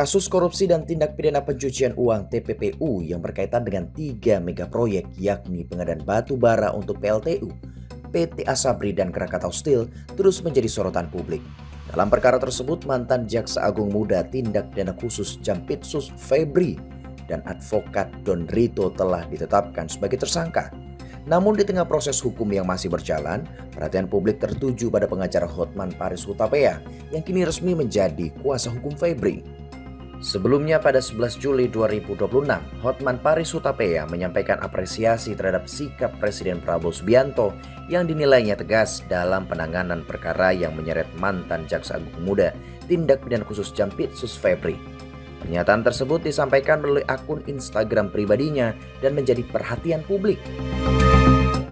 Kasus korupsi dan tindak pidana pencucian uang (TPPU) yang berkaitan dengan 3 megaproyek yakni pengadaan batu bara untuk PLTU, PT Asabri dan Krakatau Steel terus menjadi sorotan publik. Dalam perkara tersebut, mantan Jaksa Agung Muda Tindak Pidana Khusus Jampitsus Febri dan advokat Don Rito telah ditetapkan sebagai tersangka. Namun di tengah proses hukum yang masih berjalan, perhatian publik tertuju pada pengacara Hotman Paris Hutapea yang kini resmi menjadi kuasa hukum Febri. Sebelumnya pada 11 Juli 2026, Hotman Paris Hutapea menyampaikan apresiasi terhadap sikap Presiden Prabowo Subianto yang dinilainya tegas dalam penanganan perkara yang menyeret mantan Jaksa Agung Muda Tindak Pidana Khusus Jampitsus Febri. Pernyataan tersebut disampaikan melalui akun Instagram pribadinya dan menjadi perhatian publik.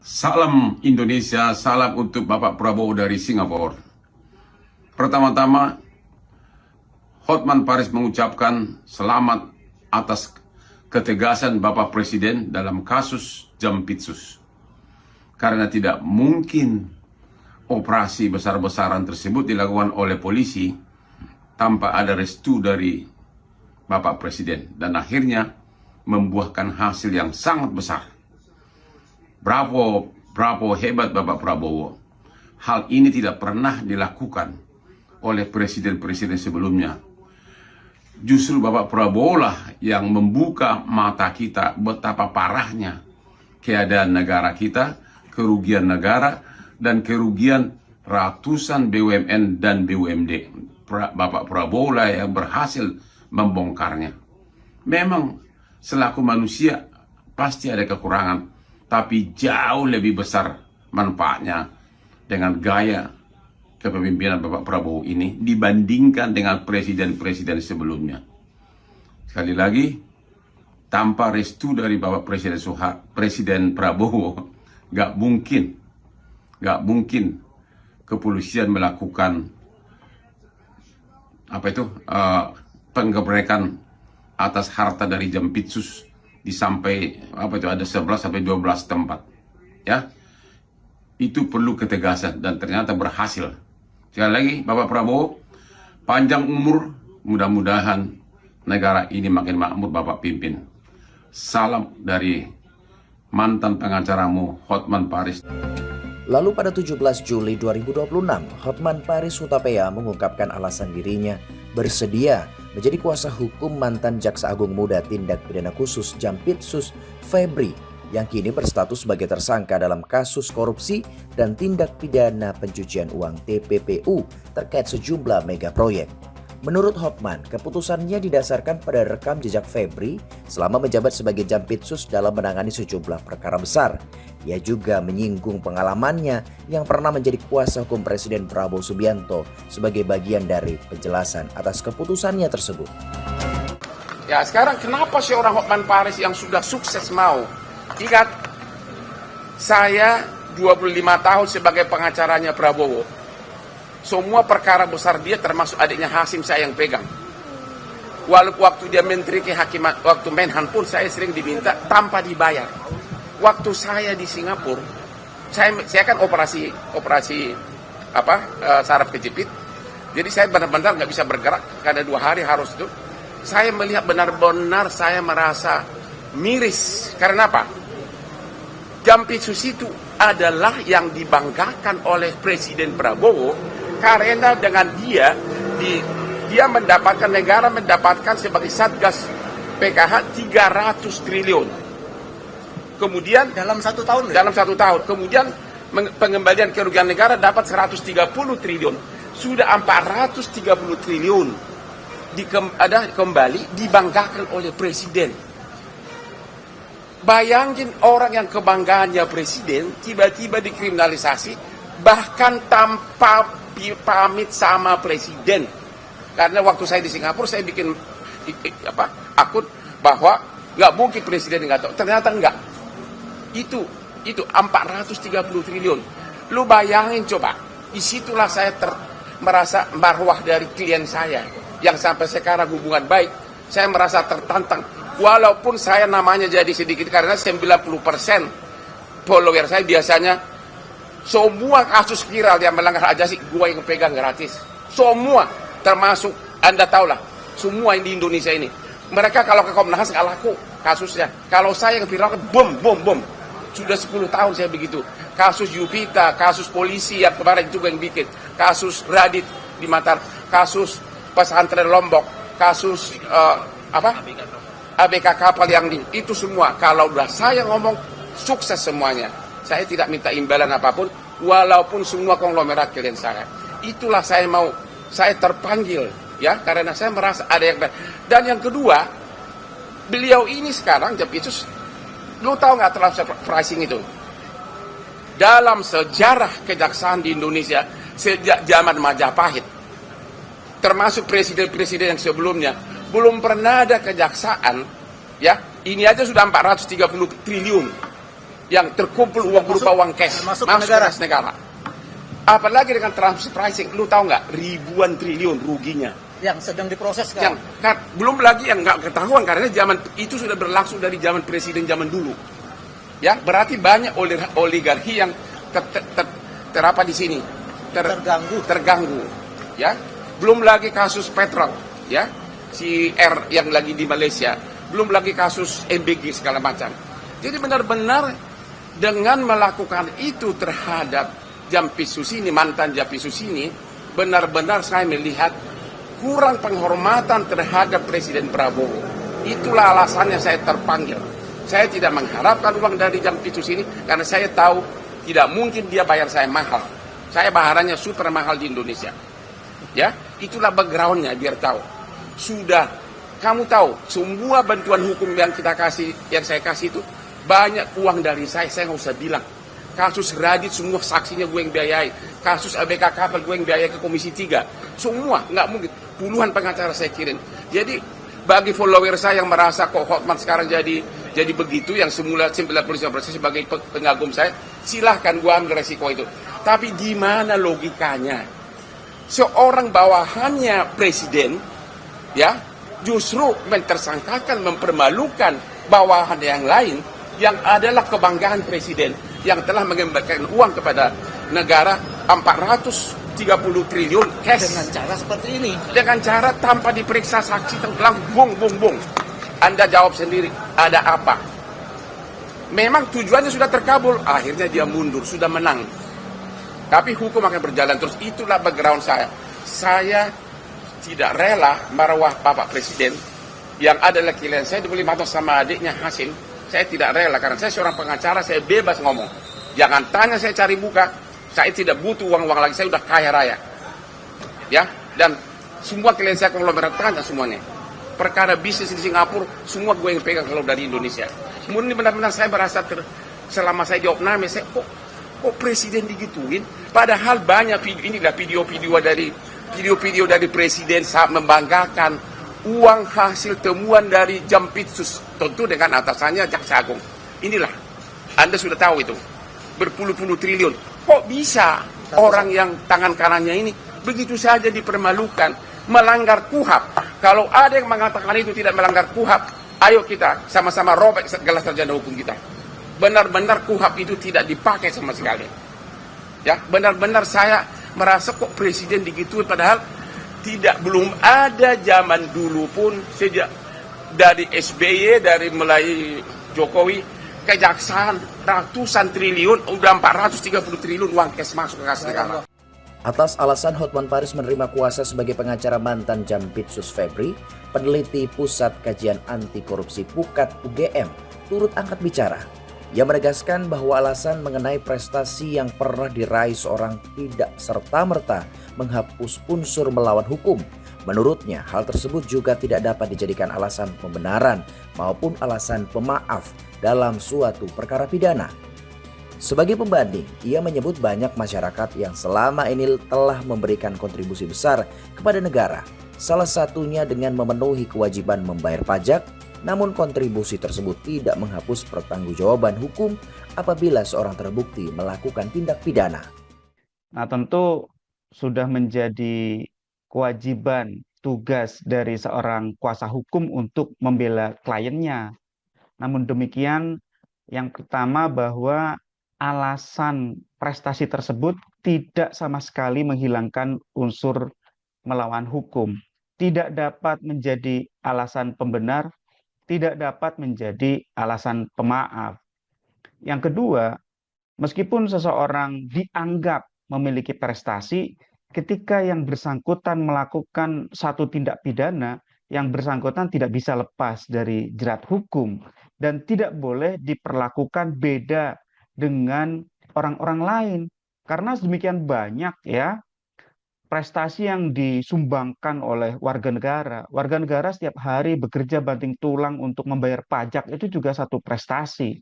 Salam Indonesia, salam untuk Bapak Prabowo dari Singapura. Pertama-tama, Hotman Paris mengucapkan selamat atas ketegasan Bapak Presiden dalam kasus Jampitsus. Karena tidak mungkin operasi besar-besaran tersebut dilakukan oleh polisi tanpa ada restu dari Bapak Presiden. Dan akhirnya membuahkan hasil yang sangat besar. Bravo, bravo, hebat Bapak Prabowo. Hal ini tidak pernah dilakukan oleh presiden-presiden sebelumnya. Justru Bapak Prabowo lah yang membuka mata kita betapa parahnya keadaan negara kita, kerugian negara, dan kerugian ratusan BUMN dan BUMD. Bapak Prabowo lah yang berhasil membongkarnya. Memang selaku manusia pasti ada kekurangan, tapi jauh lebih besar manfaatnya dengan gaya kepemimpinan Bapak Prabowo ini dibandingkan dengan presiden-presiden sebelumnya. Sekali lagi, tanpa restu dari Bapak Presiden Prabowo, gak mungkin kepolisian melakukan penggebrekan atas harta dari Jampitsus di sampai ada 11 sampai 12 tempat. Ya. Itu perlu ketegasan dan ternyata berhasil. Sekali lagi, Bapak Prabowo, panjang umur, mudah-mudahan negara ini makin makmur Bapak pimpin. Salam dari mantan pengacaramu, Hotman Paris. Lalu pada 17 Juli 2026, Hotman Paris Hutapea mengungkapkan alasan dirinya bersedia menjadi kuasa hukum mantan Jaksa Agung Muda Tindak Pidana Khusus Jampitsus Febri yang kini berstatus sebagai tersangka dalam kasus korupsi dan tindak pidana pencucian uang TPPU terkait sejumlah megaproyek. Menurut Hotman, keputusannya didasarkan pada rekam jejak Febri selama menjabat sebagai Jampitsus dalam menangani sejumlah perkara besar. Ia juga menyinggung pengalamannya yang pernah menjadi kuasa hukum Presiden Prabowo Subianto sebagai bagian dari penjelasan atas keputusannya tersebut. Ya, sekarang kenapa sih orang Hotman Paris yang sudah sukses mau? Ingat, saya 25 tahun sebagai pengacaranya Prabowo. Semua perkara besar dia termasuk adiknya Hasim saya yang pegang. Walaupun waktu dia menteri kehakiman, waktu Menhan pun saya sering diminta tanpa dibayar. Waktu saya di Singapura, saya kan operasi saraf kejepit. Jadi saya benar-benar nggak bisa bergerak karena 2 hari harus itu. Saya melihat benar-benar saya merasa miris. Karena apa? Jampitsus itu adalah yang dibanggakan oleh Presiden Prabowo karena dengan dia mendapatkan, negara mendapatkan sebagai Satgas PKH 300 triliun. Kemudian dalam 1 tahun. Dalam 1 tahun. Kemudian pengembalian kerugian negara dapat 130 triliun. Sudah 430 triliun kembali dibanggakan oleh Presiden. Bayangin orang yang kebanggaannya Presiden tiba-tiba dikriminalisasi bahkan tanpa pamit sama Presiden. Karena waktu saya di Singapura saya bikin akun bahwa nggak mungkin Presiden nggak tahu. Ternyata enggak. Itu 430 triliun. Lu bayangin coba. Disitulah saya merasa marwah dari klien saya yang sampai sekarang hubungan baik. Saya merasa tertantang. Walaupun saya namanya jadi sedikit karena 90% follower saya biasanya semua kasus viral yang melanggar hak asasi gue yang pegang gratis. Semua termasuk Anda tahulah semua yang di Indonesia ini. Mereka kalau ke Komnas nggak laku kasusnya. Kalau saya yang viral, bom, bom, bom. Sudah 10 tahun saya begitu. Kasus Yupita, kasus polisi yang kemarin juga yang bikin. Kasus Radit di Matar, kasus pesantren Lombok, kasus ABK kapal yang itu semua. Kalau udah saya ngomong, sukses semuanya. Saya tidak minta imbalan apapun, walaupun semua konglomerat klien saya. Itulah saya terpanggil, ya, karena saya merasa ada yang. Dan yang kedua, beliau ini sekarang, Jampitsus, lu tahu nggak transfer pricing itu? Dalam sejarah kejaksaan di Indonesia, sejak zaman Majapahit, termasuk presiden-presiden yang sebelumnya, belum pernah ada kejaksaan, ya, ini aja sudah 430 triliun yang terkumpul uang berupa uang cash masuk ke negara. Apalagi dengan transfer pricing, lu tahu nggak, ribuan triliun ruginya. Yang sedang diproses sekarang. Belum lagi yang nggak ketahuan karena zaman itu sudah berlangsung dari zaman presiden zaman dulu. Ya, berarti banyak oligarki yang terapa di sini, terganggu. Ya, belum lagi kasus petrol, ya, si R yang lagi di Malaysia, belum lagi kasus MBG segala macam. Jadi benar-benar dengan melakukan itu terhadap Jampitsus ini, mantan Jampitsus ini, benar-benar saya melihat kurang penghormatan terhadap Presiden Prabowo. Itulah alasannya saya terpanggil. Saya tidak mengharapkan uang dari Jampitsus ini karena saya tahu tidak mungkin dia bayar saya mahal. Saya bayarannya super mahal di Indonesia. Ya, itulah backgroundnya biar tahu. Sudah, kamu tahu semua bantuan hukum yang saya kasih itu banyak uang dari saya nggak usah bilang. Kasus Radit semua saksinya gue yang biayai. Kasus ABK kapal gue yang biayai ke Komisi 3. Semua, nggak mungkin. Puluhan pengacara saya kirim. Jadi bagi follower saya yang merasa kok Hotman sekarang jadi begitu, yang semula 95% sebagai pengagum saya, silahkan gue ambil resiko itu. Tapi di mana logikanya? Seorang bawahannya presiden, ya, justru mentersangkakan, mempermalukan bawahan yang lain yang adalah kebanggaan presiden yang telah mengembalikan uang kepada negara 430 triliun cash. Dengan cara seperti ini. Dengan cara tanpa diperiksa saksi, tenggelam, bung. Anda jawab sendiri, ada apa? Memang tujuannya sudah terkabul, akhirnya dia mundur, sudah menang. Tapi hukum akan berjalan terus. Itulah background saya. Saya tidak rela marwah Bapak Presiden yang adalah klien saya dibeli mata sama adiknya Hasim. Saya tidak rela karena saya seorang pengacara, saya bebas ngomong. Jangan tanya saya cari muka. Saya tidak butuh uang-uang lagi, saya sudah kaya raya. Ya, dan semua klien saya konglomerat tanya semuanya. Perkara bisnis di Singapura, semua gue yang pegang kalau dari Indonesia. Kemudian benar-benar saya merasa selama saya di Opname, saya kok presiden digituin? Padahal banyak video-video dari presiden saat membanggakan uang hasil temuan dari Jampitsus, tentu dengan atasannya Jaksa Agung. Inilah, Anda sudah tahu itu, berpuluh-puluh triliun. Kok bisa orang yang tangan kanannya ini begitu saja dipermalukan, melanggar KUHAP? Kalau ada yang mengatakan itu tidak melanggar KUHAP, ayo kita sama-sama robek segala sarjana hukum kita. Benar-benar KUHAP itu tidak dipakai sama sekali. Ya, benar-benar saya merasa kok presiden digituin, padahal belum ada zaman dulu pun, sejak dari SBY, dari mulai Jokowi, kejaksaan ratusan triliun, udah 430 triliun uang cash masuk ke kas negara. Atas alasan Hotman Paris menerima kuasa sebagai pengacara mantan Jampitsus Febri, peneliti Pusat Kajian Anti Korupsi PUKAT UGM turut angkat bicara. Ia menegaskan bahwa alasan mengenai prestasi yang pernah diraih seorang tidak serta-merta menghapus unsur melawan hukum. Menurutnya, hal tersebut juga tidak dapat dijadikan alasan pembenaran maupun alasan pemaaf dalam suatu perkara pidana. Sebagai pembanding, ia menyebut banyak masyarakat yang selama ini telah memberikan kontribusi besar kepada negara, salah satunya dengan memenuhi kewajiban membayar pajak, namun kontribusi tersebut tidak menghapus pertanggungjawaban hukum apabila seorang terbukti melakukan tindak pidana. Nah, tentu sudah menjadi kewajiban tugas dari seorang kuasa hukum untuk membela kliennya. Namun demikian, yang pertama bahwa alasan prestasi tersebut tidak sama sekali menghilangkan unsur melawan hukum. tidak dapat menjadi alasan pembenar, tidak dapat menjadi alasan pemaaf. Yang kedua, meskipun seseorang dianggap memiliki prestasi, ketika yang bersangkutan melakukan satu tindak pidana, yang bersangkutan tidak bisa lepas dari jerat hukum dan tidak boleh diperlakukan beda dengan orang-orang lain. Karena sedemikian banyak ya prestasi yang disumbangkan oleh warga negara. Warga negara setiap hari bekerja banting tulang untuk membayar pajak, itu juga satu prestasi.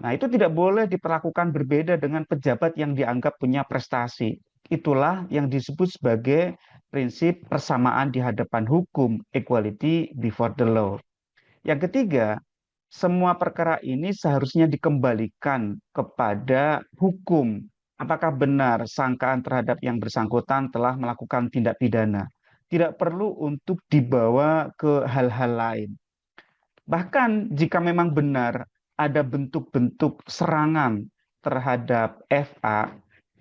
Nah, itu tidak boleh diperlakukan berbeda dengan pejabat yang dianggap punya prestasi. Itulah yang disebut sebagai prinsip persamaan di hadapan hukum, equality before the law. Yang ketiga, semua perkara ini seharusnya dikembalikan kepada hukum. Apakah benar sangkaan terhadap yang bersangkutan telah melakukan tindak pidana? Tidak perlu untuk dibawa ke hal-hal lain. Bahkan jika memang benar ada bentuk-bentuk serangan terhadap FA,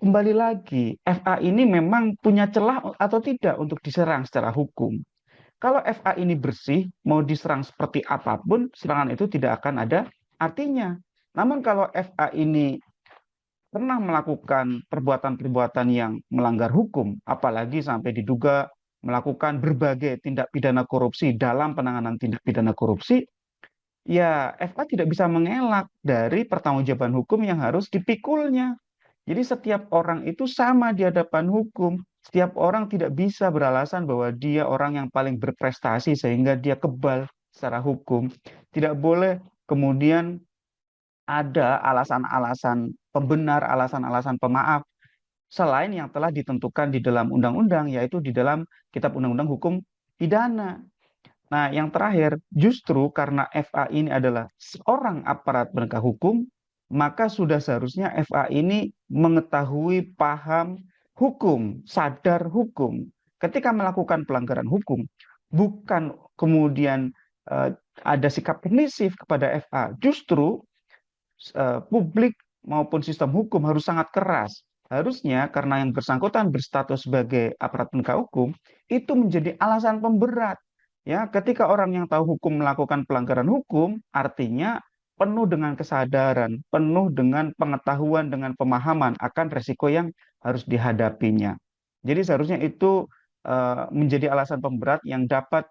kembali lagi, FA ini memang punya celah atau tidak untuk diserang secara hukum. Kalau FA ini bersih, mau diserang seperti apapun, serangan itu tidak akan ada artinya. Namun kalau FA ini pernah melakukan perbuatan-perbuatan yang melanggar hukum, apalagi sampai diduga melakukan berbagai tindak pidana korupsi dalam penanganan tindak pidana korupsi, ya FA tidak bisa mengelak dari pertanggungjawaban hukum yang harus dipikulnya. Jadi setiap orang itu sama di hadapan hukum. Setiap orang tidak bisa beralasan bahwa dia orang yang paling berprestasi sehingga dia kebal secara hukum. Tidak boleh kemudian ada alasan-alasan pembenar, alasan-alasan pemaaf selain yang telah ditentukan di dalam undang-undang, yaitu di dalam Kitab Undang-Undang Hukum Pidana. Nah, yang terakhir, justru karena FA ini adalah seorang aparat penegak hukum, maka sudah seharusnya FA ini mengetahui, paham hukum, sadar hukum. Ketika melakukan pelanggaran hukum, bukan kemudian ada sikap permisif kepada FA. Justru publik maupun sistem hukum harus sangat keras. Harusnya karena yang bersangkutan berstatus sebagai aparat penegak hukum, itu menjadi alasan pemberat. Ya, ketika orang yang tahu hukum melakukan pelanggaran hukum, artinya penuh dengan kesadaran, penuh dengan pengetahuan, dengan pemahaman akan resiko yang harus dihadapinya. Jadi seharusnya itu menjadi alasan pemberat yang dapat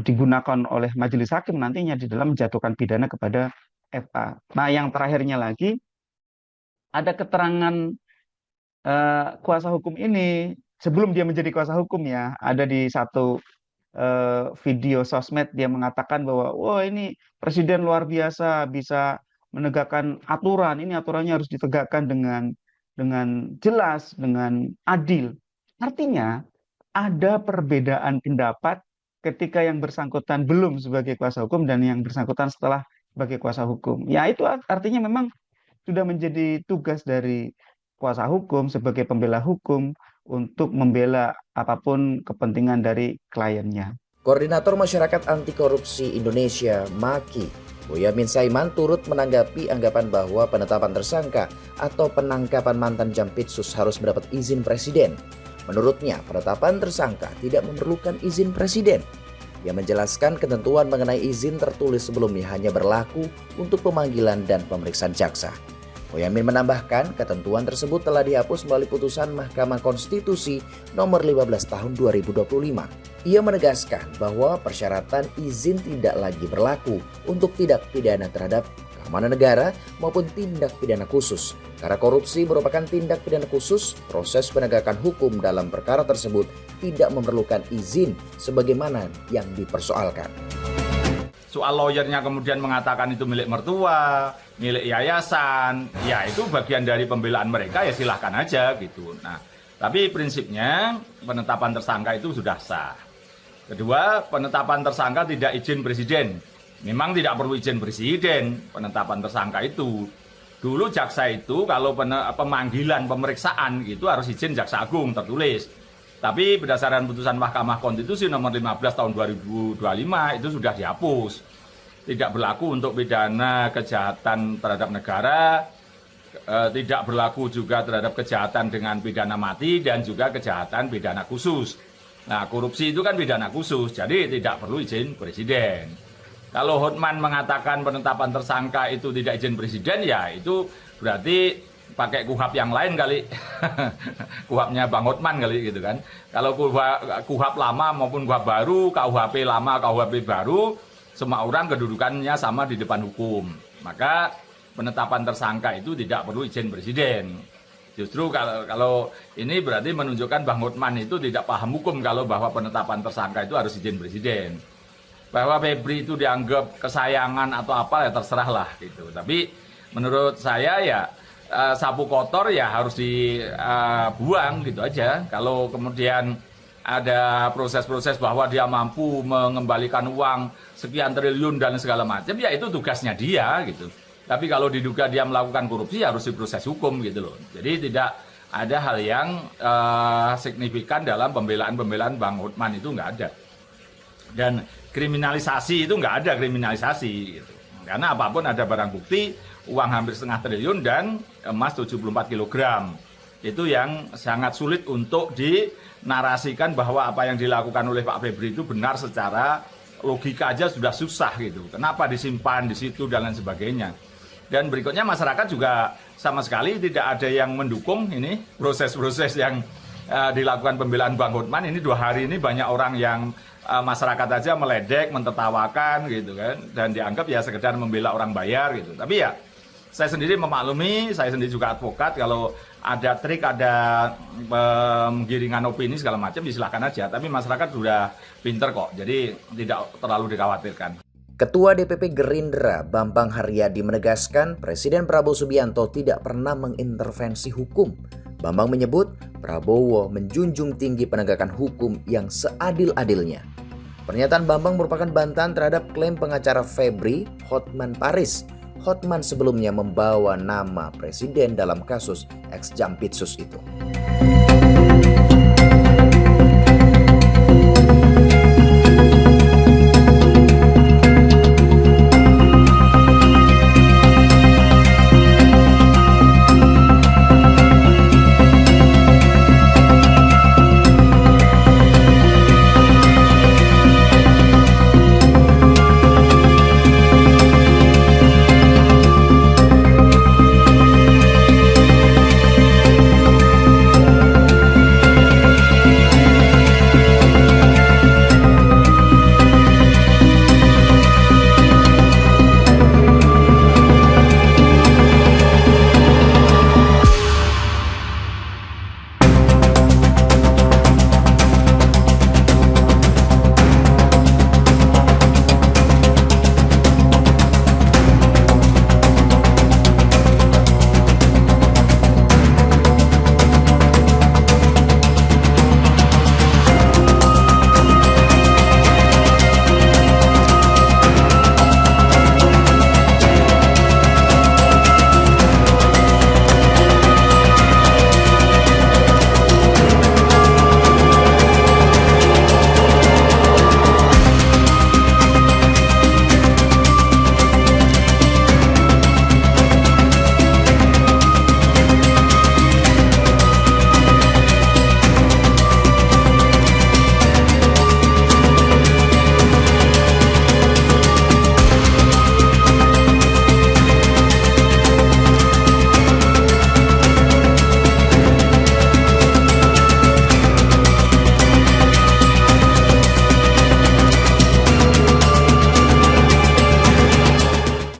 digunakan oleh majelis hakim nantinya di dalam menjatuhkan pidana kepada FA. Nah, yang terakhirnya lagi, ada keterangan kuasa hukum ini sebelum dia menjadi kuasa hukum ya, ada di satu video sosmed dia mengatakan bahwa wah ini presiden luar biasa bisa menegakkan aturan, ini aturannya harus ditegakkan dengan jelas, dengan adil. Artinya ada perbedaan pendapat ketika yang bersangkutan belum sebagai kuasa hukum dan yang bersangkutan setelah sebagai kuasa hukum. Ya itu artinya memang sudah menjadi tugas dari kuasa hukum sebagai pembela hukum untuk membela apapun kepentingan dari kliennya. Koordinator Masyarakat Anti Korupsi Indonesia, MAKI, Boyamin Saiman turut menanggapi anggapan bahwa penetapan tersangka atau penangkapan mantan Jampitsus harus mendapat izin presiden. Menurutnya, penetapan tersangka tidak memerlukan izin presiden. Ia menjelaskan ketentuan mengenai izin tertulis sebelumnya hanya berlaku untuk pemanggilan dan pemeriksaan jaksa. Boyamin menambahkan ketentuan tersebut telah dihapus melalui putusan Mahkamah Konstitusi nomor 15 tahun 2025. Ia menegaskan bahwa persyaratan izin tidak lagi berlaku untuk tindak pidana terhadap keamanan negara maupun tindak pidana khusus. Karena korupsi merupakan tindak pidana khusus, proses penegakan hukum dalam perkara tersebut tidak memerlukan izin sebagaimana yang dipersoalkan. Soal lawyernya kemudian mengatakan itu milik mertua, milik yayasan, ya itu bagian dari pembelaan mereka, ya silahkan aja gitu. Nah, tapi prinsipnya penetapan tersangka itu sudah sah. Kedua, penetapan tersangka tidak izin presiden. Memang tidak perlu izin presiden penetapan tersangka itu. Dulu jaksa itu kalau pemanggilan pemeriksaan itu harus izin Jaksa Agung tertulis. Tapi berdasarkan putusan Mahkamah Konstitusi nomor 15 tahun 2025 itu sudah dihapus. Tidak berlaku untuk pidana kejahatan terhadap negara, tidak berlaku juga terhadap kejahatan dengan pidana mati dan juga kejahatan pidana khusus. Nah, korupsi itu kan pidana khusus, jadi tidak perlu izin presiden. Kalau Hotman mengatakan penetapan tersangka itu tidak izin presiden, ya itu berarti pakai kuhap yang lain kali. Kuhapnya Bang Hotman kali gitu kan. Kalau kuhap lama maupun kuhap baru, KUHP lama, KUHP baru, semua orang kedudukannya sama di depan hukum. Maka penetapan tersangka itu tidak perlu izin presiden. Justru kalau ini berarti menunjukkan Bang Hotman itu tidak paham hukum kalau bahwa penetapan tersangka itu harus izin presiden. Bahwa Febri itu dianggap kesayangan atau apa ya terserahlah gitu. Tapi menurut saya ya sapu kotor ya harus dibuang gitu aja. Kalau kemudian ada proses-proses bahwa dia mampu mengembalikan uang sekian triliun dan segala macam, ya itu tugasnya dia gitu. Tapi kalau diduga dia melakukan korupsi harus diproses hukum gitu loh. Jadi tidak ada hal yang signifikan dalam pembelaan-pembelaan Bang Hotman itu nggak ada. Dan kriminalisasi itu nggak ada kriminalisasi gitu. Karena apapun ada barang bukti, uang hampir setengah triliun dan emas 74 kg. Itu yang sangat sulit untuk dinarasikan bahwa apa yang dilakukan oleh Pak Febri itu benar secara logika aja sudah susah gitu. Kenapa disimpan di situ dan lain sebagainya. Dan berikutnya masyarakat juga sama sekali tidak ada yang mendukung ini proses-proses yang dilakukan pembelaan Bang Hotman. Ini 2 hari ini banyak orang yang masyarakat aja meledek, mentertawakan gitu kan. Dan dianggap ya sekedar membela orang bayar gitu. Tapi ya saya sendiri memaklumi, saya sendiri juga advokat, kalau ada trik, ada penggiringan opini segala macam, silakan aja. Tapi masyarakat sudah pinter kok, jadi tidak terlalu dikhawatirkan. Ketua DPP Gerindra Bambang Haryadi menegaskan Presiden Prabowo Subianto tidak pernah mengintervensi hukum. Bambang menyebut Prabowo menjunjung tinggi penegakan hukum yang seadil-adilnya. Pernyataan Bambang merupakan bantahan terhadap klaim pengacara Febri Hotman Paris. Hotman sebelumnya membawa nama presiden dalam kasus ex Jampitsus itu.